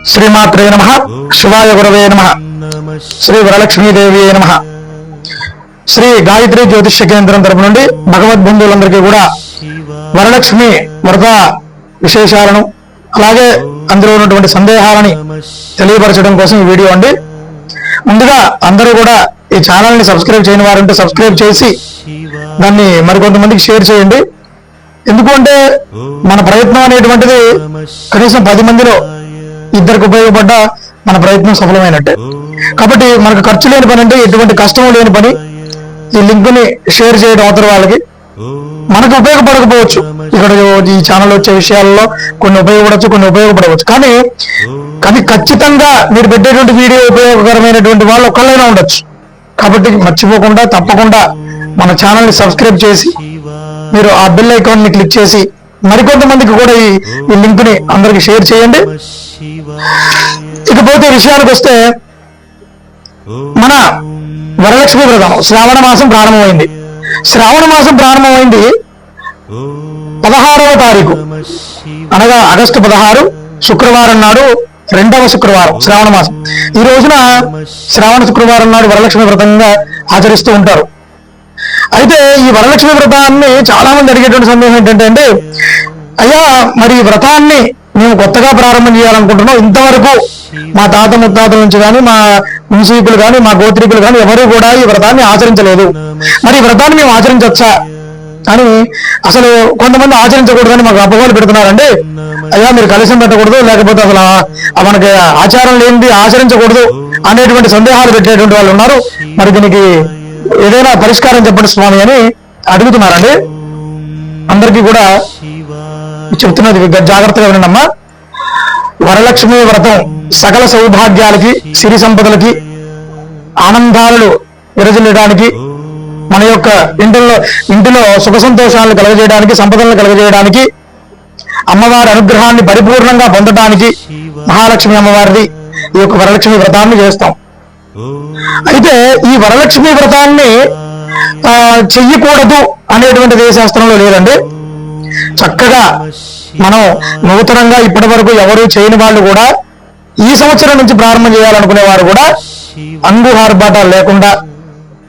శ్రీమాత్రే నమః. శివాయ గురవే నమః. శ్రీ వరలక్ష్మీదేవి నమః. శ్రీ గాయత్రి జ్యోతిష్య కేంద్రం తరపు నుండి భగవద్బంధువులందరికీ కూడా వరలక్ష్మి వ్రత విశేషాలను అలాగే అందులో ఉన్నటువంటి సందేహాలని తెలియపరచడం కోసం ఈ వీడియో అండి. ముందుగా అందరూ కూడా ఈ ఛానల్ని సబ్స్క్రైబ్ చేయని వారంటే సబ్స్క్రైబ్ చేసి దాన్ని మరికొంతమందికి షేర్ చేయండి. ఎందుకంటే మన ప్రయత్నం అనేటువంటిది కనీసం 10 మందిలో ఇద్దరికి ఉపయోగపడ్డ మన ప్రయత్నం సఫలమైనట్టే. కాబట్టి మనకు ఖర్చు లేని పని అంటే ఎటువంటి కష్టం లేని పని. ఈ లింక్ ని షేర్ చేయడం అవతల వాళ్ళకి మనకు ఉపయోగపడకపోవచ్చు. ఇక్కడ ఈ ఛానల్ వచ్చే విషయాల్లో కొన్ని ఉపయోగపడవచ్చు, కొన్ని ఉపయోగపడవచ్చు. కానీ ఖచ్చితంగా మీరు పెట్టేటువంటి వీడియో ఉపయోగకరమైనటువంటి వాళ్ళు ఒక్కళ్ళైనా ఉండొచ్చు. కాబట్టి మర్చిపోకుండా తప్పకుండా మన ఛానల్ ని సబ్స్క్రైబ్ చేసి మీరు ఆ బెల్ ఐకాన్ ని క్లిక్ చేసి మరికొంతమందికి కూడా ఈ లింక్ ని అందరికి షేర్ చేయండి. ఇకపోతే విషయానికి వస్తే మన వరలక్ష్మి వ్రతం శ్రావణ మాసం ప్రారంభమైంది. శ్రావణ మాసం ప్రారంభమైంది 16వ తారీఖు అనగా ఆగస్టు 16 శుక్రవారం నాడు, 2వ శుక్రవారం శ్రావణ మాసం. ఈ రోజున శ్రావణ శుక్రవారం నాడు వరలక్ష్మి వ్రతంగా ఆచరిస్తూ ఉంటారు. అయితే ఈ వరలక్ష్మి వ్రతాన్ని చాలా మంది అడిగేటువంటి సందేహం ఏంటంటే, అయ్యా మరి ఈ వ్రతాన్ని మేము కొత్తగా ప్రారంభం చేయాలనుకుంటున్నాం, ఇంతవరకు మా తాత ముత్తాతల నుంచి కానీ మా వంశీకులు కానీ మా గోత్రికులు కానీ ఎవరు కూడా ఈ వ్రతాన్ని ఆచరించలేదు, మరి ఈ వ్రతాన్ని మేము ఆచరించవచ్చా అని అసలు కొంతమంది ఆచరించకూడదని మాకు అపవాలు పెడుతున్నారండి. అయ్యా మీరు కలశం పెట్టకూడదు, లేకపోతే అసలు మనకి ఆచారం లేనిది ఆచరించకూడదు అనేటువంటి సందేహాలు పెట్టేటువంటి వాళ్ళు ఉన్నారు. మరి దీనికి ఏదైనా పరిష్కారం చెప్పండి స్వామి అని అడుగుతున్నారండి. అందరికీ కూడా చెప్తున్నది జాగ్రత్తగా వినండమ్మా. వరలక్ష్మి వ్రతం సకల సౌభాగ్యాలకి, సిరి సంపదలకి, ఆనందాలను విరజిల్లడానికి, మన యొక్క ఇంటిలో సుఖ సంతోషాలను కలగజేయడానికి, సంపదలను కలగజేయడానికి, అమ్మవారి అనుగ్రహాన్ని పరిపూర్ణంగా పొందడానికి మహాలక్ష్మి అమ్మవారిది ఈ యొక్క వరలక్ష్మి వ్రతాన్ని చేస్తాం. అయితే ఈ వరలక్ష్మి వ్రతాన్ని చెయ్యకూడదు అనేటువంటిది ఏ శాస్త్రంలో లేదండి. చక్కగా మనం నూతనంగా ఇప్పటి వరకు ఎవరు చేయని వాళ్ళు కూడా ఈ సంవత్సరం నుంచి ప్రారంభం చేయాలనుకునే వారు కూడా అంగుహార్బాటాలు లేకుండా,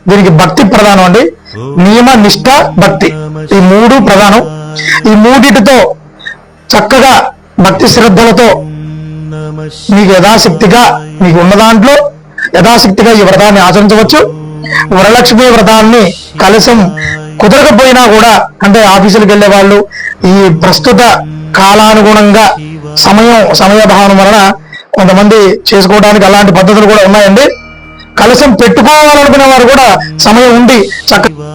దీనికి భక్తి ప్రధానం అండి. నియమ, నిష్ఠ, భక్తి ఈ 3 ప్రధానం. ఈ 3టితో చక్కగా భక్తి శ్రద్ధలతో మీకు యథాశక్తిగా మీకు ఉన్న దాంట్లో యథాశక్తిగా ఈ వ్రతాన్ని ఆచరించవచ్చు. వరలక్ష్మి వ్రతాన్ని కలశం కుదరకపోయినా కూడా, అంటే ఆఫీసులకు వెళ్ళే వాళ్ళు ఈ ప్రస్తుత కాలానుగుణంగా సమయభావం వలన కొంతమంది చేసుకోవడానికి అలాంటి పద్ధతులు కూడా ఉన్నాయండి. కలశం పెట్టుకోవాలనుకునే వారు కూడా సమయం ఉండి చక్కగా